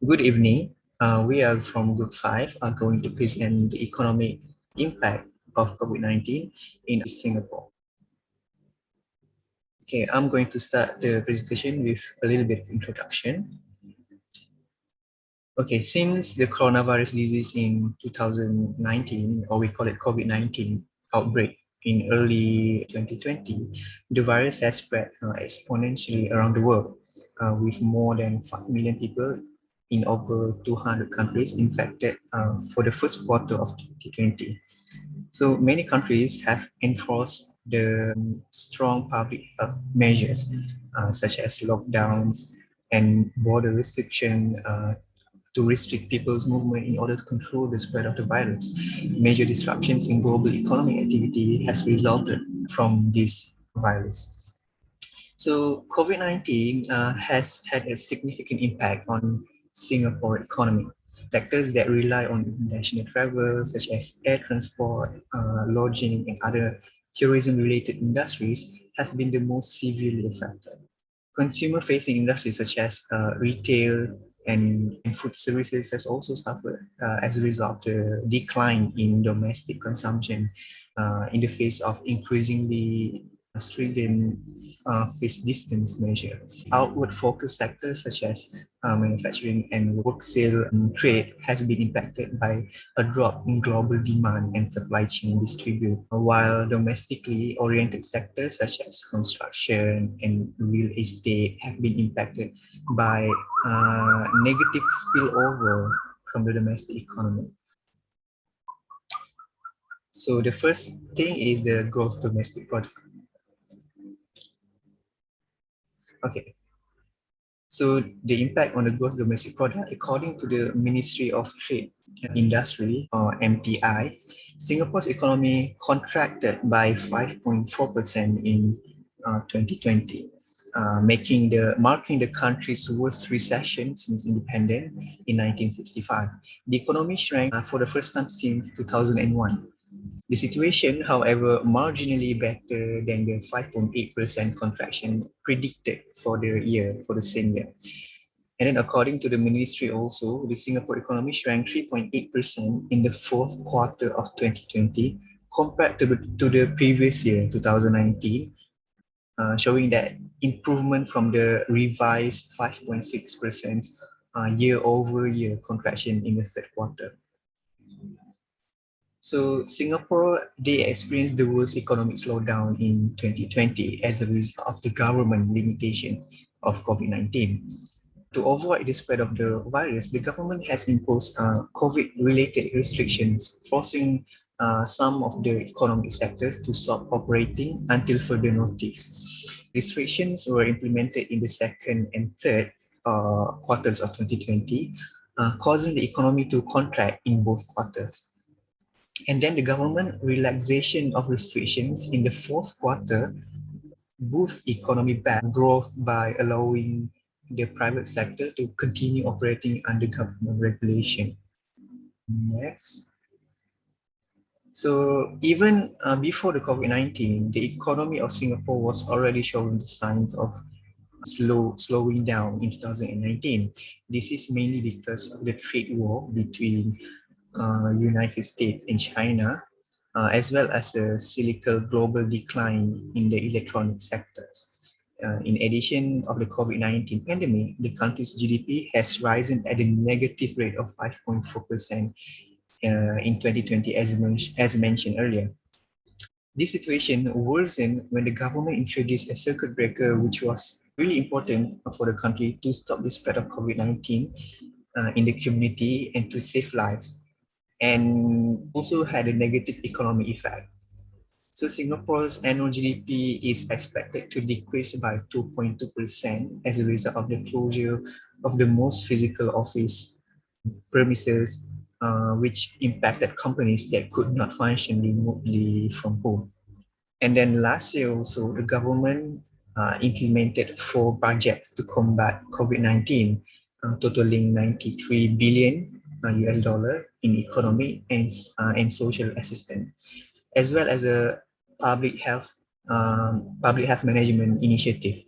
Good evening. We are from Group 5 are going to present the economic impact of COVID-19 in Singapore. Okay, I'm going to start the presentation with a little bit of introduction. Okay, since the coronavirus disease in 2019, or we call it COVID-19 outbreak in early 2020, the virus has spread exponentially around the world, with more than 5 million people in over 200 countries infected for the first quarter of 2020. So many countries have enforced the strong public health measures, such as lockdowns and border restriction to restrict people's movement in order to control the spread of the virus. Major disruptions in global economic activity has resulted from this virus. So COVID-19 has had a significant impact on Singapore economy. Sectors that rely on international travel, such as air transport, lodging, and other tourism-related industries, have been the most severely affected. Consumer-facing industries such as retail and food services has also suffered as a result of the decline in domestic consumption in the face of increasingly stringent face distance measure. Outward focus sectors such as manufacturing and work sale and trade has been impacted by a drop in global demand and supply chain distribute, while domestically oriented sectors such as construction and real estate have been impacted by negative spillover from the domestic economy. So the first thing is the gross domestic product. Okay, so the impact on the gross domestic product, according to the Ministry of Trade and Industry, or MTI, Singapore's economy contracted by 5.4% in 2020, marking the country's worst recession since independence in 1965. The economy shrank for the first time since 2001. The situation, however, marginally better than the 5.8% contraction predicted for the same year. And then according to the ministry also, the Singapore economy shrank 3.8% in the fourth quarter of 2020 compared to the previous year, 2019, showing that improvement from the revised 5.6% year-over-year contraction in the third quarter. So Singapore, they experienced the worst economic slowdown in 2020 as a result of the government limitation of COVID-19. To avoid the spread of the virus, the government has imposed COVID-related restrictions, forcing some of the economic sectors to stop operating until further notice. Restrictions were implemented in the second and third quarters of 2020, causing the economy to contract in both quarters. And then the government relaxation of restrictions in the fourth quarter boost economy back growth by allowing the private sector to continue operating under government regulation. Next. So even before the COVID-19, the economy of Singapore was already showing the signs of slowing down in 2019. This is mainly because of the trade war between United States and China, as well as a cyclical global decline in the electronic sectors. In addition of the COVID-19 pandemic, the country's GDP has risen at a negative rate of 5.4% in 2020, as mentioned earlier. This situation worsened when the government introduced a circuit breaker, which was really important for the country to stop the spread of COVID-19 in the community and to save lives, and also had a negative economic effect. So Singapore's annual GDP is expected to decrease by 2.2% as a result of the closure of the most physical office premises, which impacted companies that could not function remotely from home. And then last year also, the government implemented 4 budgets to combat COVID-19, totaling 93 billion US dollar in economic and social assistance, as well as a public health management initiative.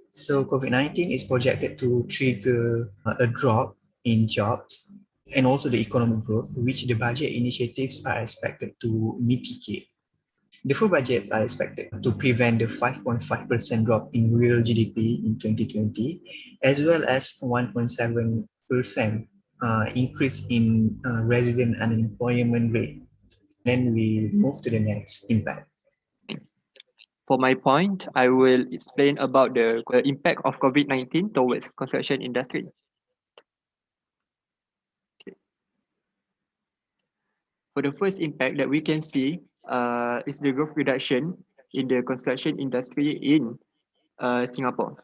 So COVID-19 is projected to trigger a drop in jobs and also the economic growth, which the budget initiatives are expected to mitigate. The full budgets are expected to prevent the 5.5% drop in real GDP in 2020, as well as 1.7% increase in resident unemployment rate. Then we move to the next impact. For my point, I will explain about the impact of COVID-19 towards construction industry. Okay. For the first impact that we can see is the growth reduction in the construction industry in Singapore.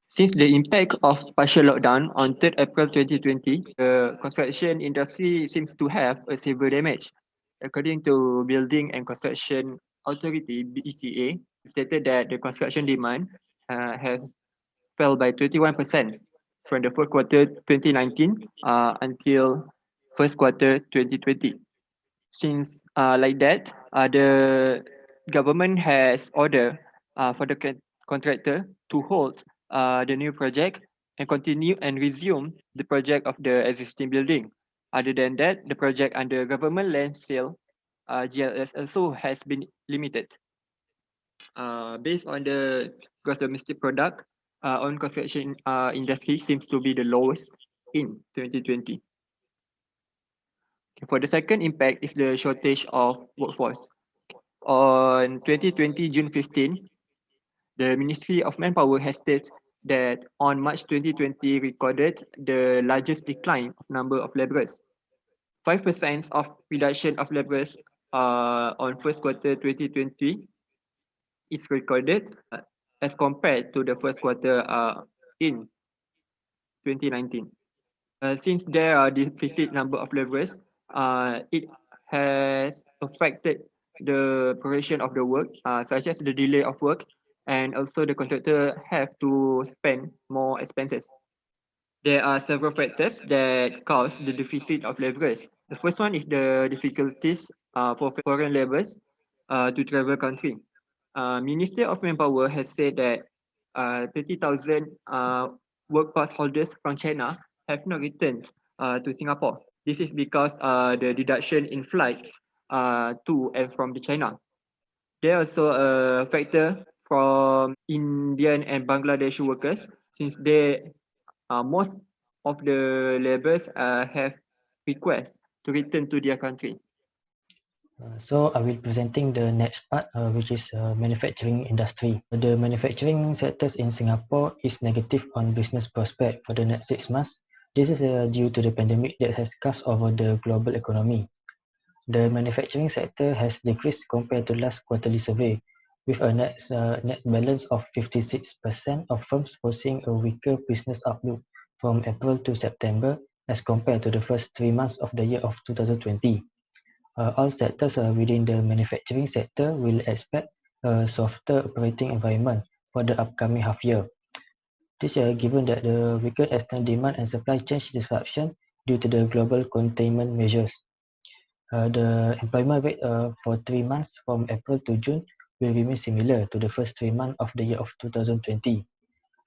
Since the impact of partial lockdown on 3rd April 2020, the construction industry seems to have a severe damage. According to Building and Construction Authority, BCA, stated that the construction demand has fell by 21% from the fourth quarter 2019 until first quarter 2020. Since like that, the government has ordered for the contractor to hold the new project and continue and resume the project of the existing building. Other than that, the project under government land sale, GLS, also has been limited. Based on the gross domestic product, on construction industry seems to be the lowest in 2020. For the second impact is the shortage of workforce. On 2020 June 15, the Ministry of Manpower has stated that on March 2020 recorded the largest decline of number of laborers. 5% of reduction of laborers on first quarter 2020 is recorded as compared to the first quarter in 2019. Since there are deficit number of laborers, it has affected the progression of the work, such as the delay of work, and also the contractor have to spend more expenses. There are several factors that cause the deficit of laborers. The first one is the difficulties for foreign laborers to travel country. Minister of Manpower has said that 30,000 work pass holders from China have not returned to Singapore. This is because the deduction in flights to and from the China. There are also a factor from Indian and Bangladeshi workers, since they most of the laborers have requests to return to their country. So I will presenting the next part, which is manufacturing industry. The manufacturing sectors in Singapore is negative on business prospect for the next 6 months. This is due to the pandemic that has cast over the global economy. The manufacturing sector has decreased compared to last quarterly survey, with a net balance of 56% of firms foreseeing a weaker business outlook from April to September as compared to the first 3 months of the year of 2020. All sectors within the manufacturing sector will expect a softer operating environment for the upcoming half year. This year, given that the weaker external demand and supply chain disruption due to the global containment measures. The employment rate for 3 months from April to June will remain similar to the first 3 months of the year of 2020.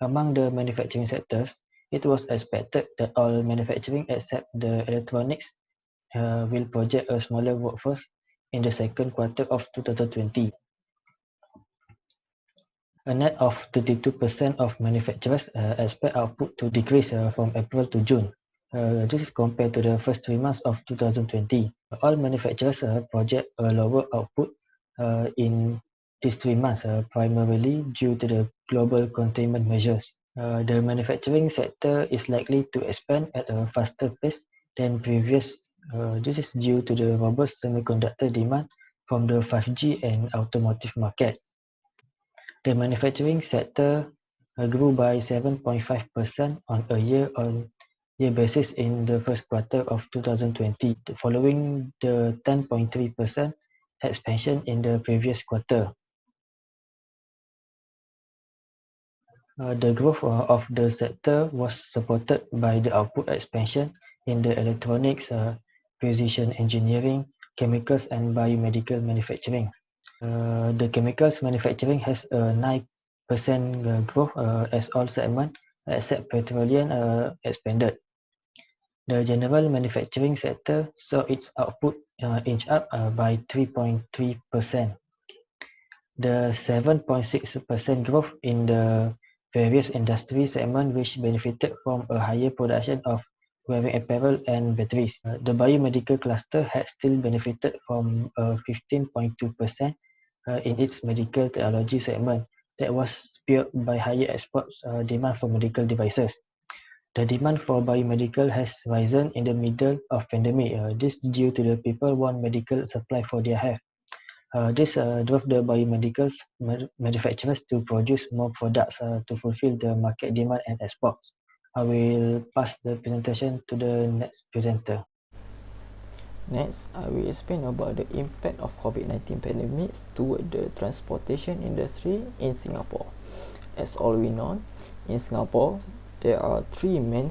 Among the manufacturing sectors, it was expected that all manufacturing except the electronics will project a smaller workforce in the second quarter of 2020. A net of 32% of manufacturers expect output to decrease from April to June. This is compared to the first 3 months of 2020. All manufacturers project a lower output in these 3 months, primarily due to the global containment measures. The manufacturing sector is likely to expand at a faster pace than previous. This is due to the robust semiconductor demand from the 5G and automotive market. The manufacturing sector grew by 7.5% on a year-on-year basis in the first quarter of 2020, following the 10.3% expansion in the previous quarter. The growth of the sector was supported by the output expansion in the electronics, precision engineering, chemicals, and biomedical manufacturing. The chemicals manufacturing has a 9% growth as all segments except petroleum expanded. The general manufacturing sector saw its output inch up by 3.3%. The 7.6% growth in the various industry segments which benefited from a higher production of wearing apparel and batteries. The biomedical cluster had still benefited from 15.2% in its medical technology segment that was spurred by higher exports demand for medical devices. The demand for biomedical has risen in the middle of pandemic. This due to the people want medical supply for their health. This drove the biomedical manufacturers to produce more products to fulfill the market demand and exports. I will pass the presentation to the next presenter. Next, I will explain about the impact of COVID-19 pandemic toward the transportation industry in Singapore. As all we know, in Singapore, there are three main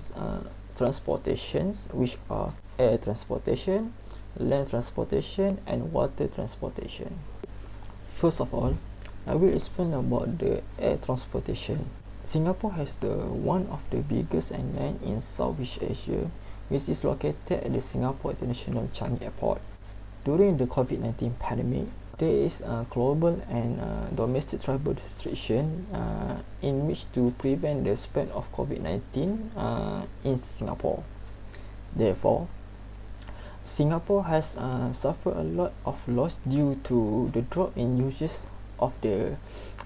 transportations, which are air transportation, land transportation, and water transportation. First of all, I will explain about the air transportation. Singapore has one of the biggest airlines in Southeast Asia, which is located at the Singapore International Changi Airport. During the COVID-19 pandemic, there is a global and domestic travel restriction in which to prevent the spread of COVID-19 in Singapore. Therefore, Singapore has suffered a lot of loss due to the drop in uses of the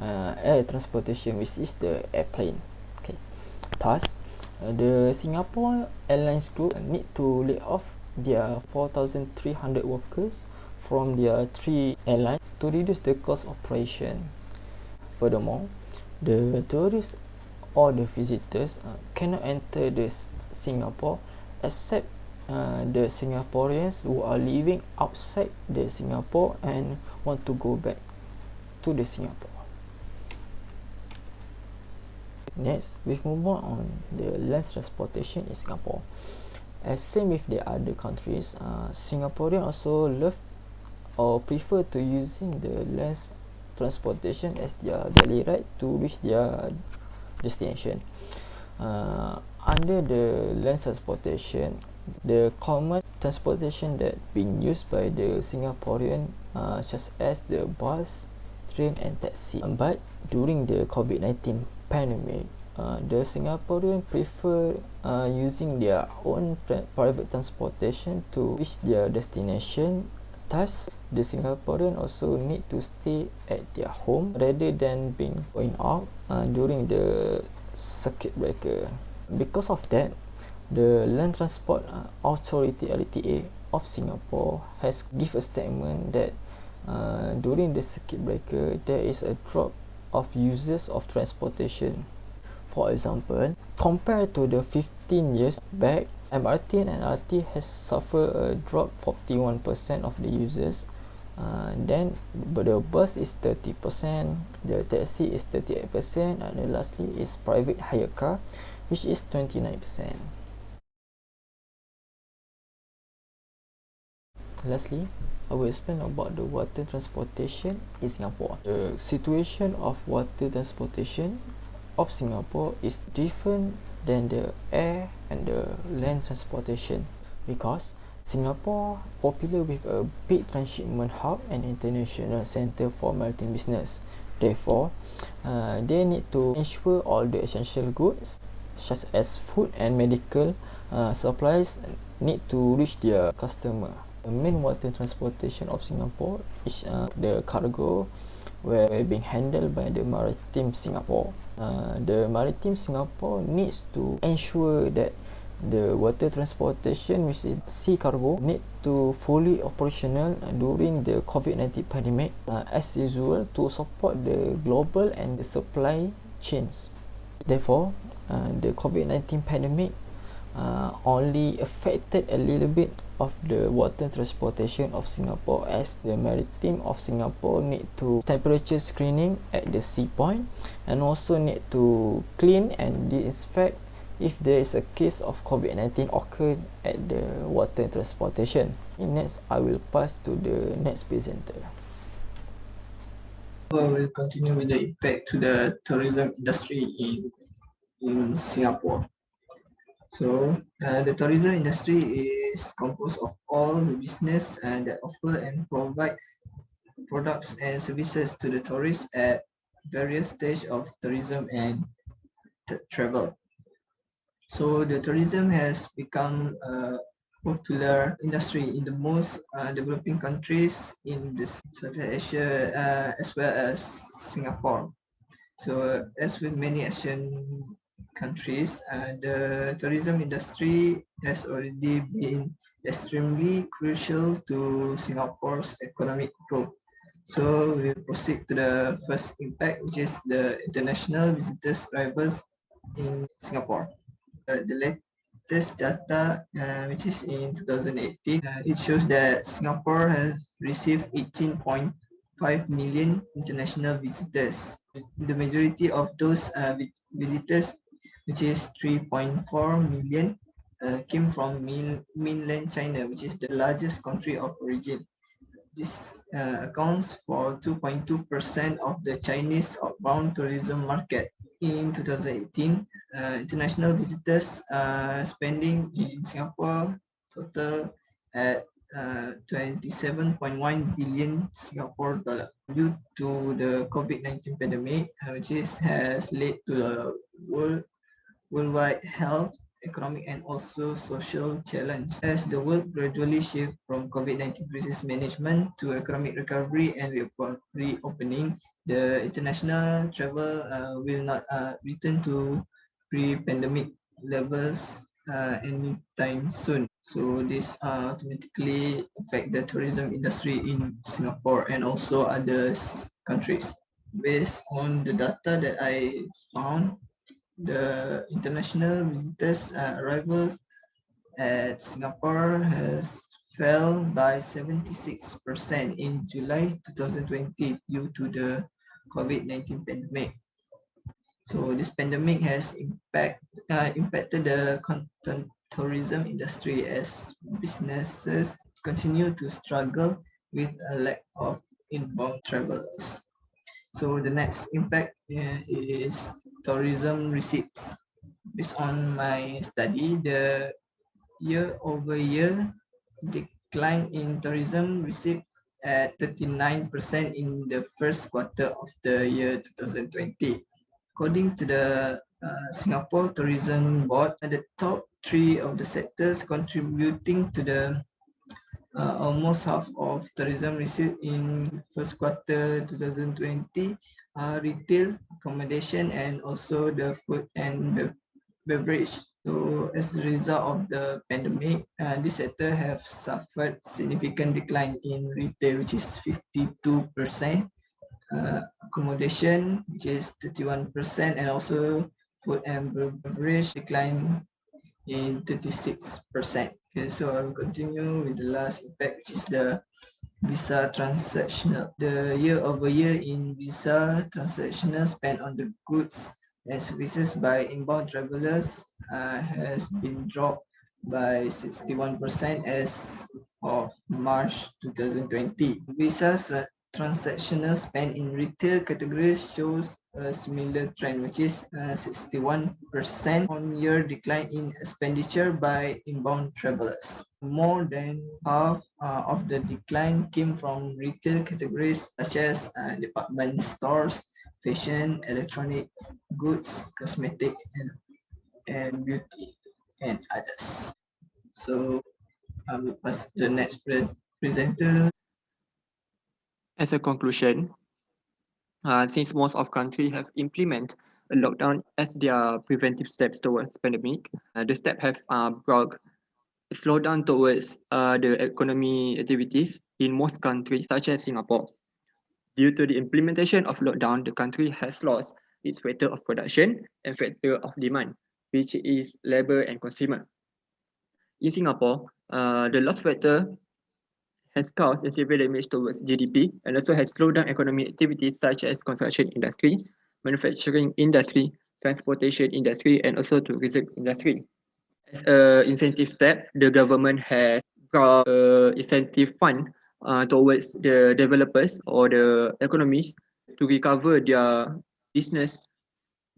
air transportation, which is the airplane. Okay, thus the Singapore Airlines Group need to lay off their 4,300 workers from their three airlines to reduce the cost of operation. Furthermore, the tourists or the visitors cannot enter the Singapore except the Singaporeans who are living outside the Singapore and want to go back to the Singapore. Next, we move on the land transportation in Singapore. As same with the other countries, Singaporeans also love or prefer to using the land transportation as their daily ride to reach their destination. Under the land transportation, the common transportation that being used by the Singaporean such as the bus, train and taxi. But during the COVID-19 pandemic, the Singaporean prefer using their own private transportation to reach their destination. Thus, the Singaporean also need to stay at their home rather than being going out during the circuit breaker. Because of that, the Land Transport Authority (LTA) of Singapore has give a statement that during the circuit breaker there is a drop of uses of transportation. For example, compared to the 15 years back, MRT and LRT has suffered a drop 41% of the users. But the bus is 30%, the taxi is 38%, and then lastly is private hire car, which is 29%. Lastly, I will explain about the water transportation in Singapore. The situation of water transportation of Singapore is different than the air and the land transportation because Singapore popular with a big transshipment hub and international center for maritime business. Therefore, they need to ensure all the essential goods such as food and medical supplies need to reach their customer. The main water transportation of Singapore is the cargo where being handled by the Maritime Singapore. The Maritime Singapore needs to ensure that the water transportation, which is sea cargo, need to fully operational during the COVID-19 pandemic as usual to support the global and the supply chains. Therefore, the COVID-19 pandemic only affected a little bit of the water transportation of Singapore as the Maritime of Singapore need to temperature screening at the sea point and also need to clean and disinfect if there is a case of COVID-19 occurred at the water transportation. Next, I will pass to the next presenter. I will continue with the impact to the tourism industry in Singapore. The tourism industry is composed of all the business that offer and provide products and services to the tourists at various stages of tourism and travel. So the tourism has become a popular industry in the most developing countries in Southeast Asia as well as Singapore. So as with many Asian countries, the tourism industry has already been extremely crucial to Singapore's economic growth. So we proceed to the first impact, which is the international visitors arrivals in Singapore. The latest data, which is in 2018, it shows that Singapore has received 18.5 million international visitors. The majority of those visitors, which is 3.4 million, came from mainland China, which is the largest country of origin. This accounts for 2.2% of the Chinese outbound tourism market. In 2018, international visitors spending in Singapore total at 27.1 billion Singapore dollar. Due to the COVID-19 pandemic, which has led to the worldwide health, economic, and also social challenge. As the world gradually shifts from COVID-19 crisis management to economic recovery and reopening, the international travel will not return to pre-pandemic levels anytime soon. So this automatically affect the tourism industry in Singapore and also other countries. Based on the data that I found, the international visitors arrivals at Singapore has fell by 76% in July 2020 due to the COVID-19 pandemic. So this pandemic has impacted the tourism industry as businesses continue to struggle with a lack of inbound travelers. So the next impact is tourism receipts. Based on my study, the year-over-year decline in tourism receipts at 39% in the first quarter of the year 2020. According to the Singapore Tourism Board, the top three of the sectors contributing to the almost half of tourism received in first quarter 2020 retail, accommodation, and also the food and beverage. So as a result of the pandemic, this sector have suffered significant decline in retail, which is 52%, accommodation, which is 31%, and also food and beverage decline in 36%. Okay, so I will continue with the last impact, which is the visa transactional. The year-over-year in visa transactional spent on the goods and services by inbound travelers has been dropped by 61% as of March 2020. Visas transactional spend in retail categories shows a similar trend, which is 61% on-year decline in expenditure by inbound travelers. More than half of the decline came from retail categories such as department stores, fashion, electronics, goods, cosmetic, and beauty, and others. So I will pass the next presenter. As a conclusion, since most of countries have implemented a lockdown as their preventive steps towards pandemic, the steps have brought a slowdown towards the economy activities in most countries, such as Singapore. Due to the implementation of lockdown, the country has lost its factor of production and factor of demand, which is labor and consumer. In Singapore, the lost factor has caused a severe damage towards GDP and also has slowed down economic activities such as construction industry, manufacturing industry, transportation industry, and also tourism industry. As an incentive step, the government has brought an incentive fund towards the developers or the economies to recover their business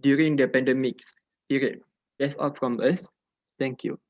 during the pandemic period. That's all from us. Thank you.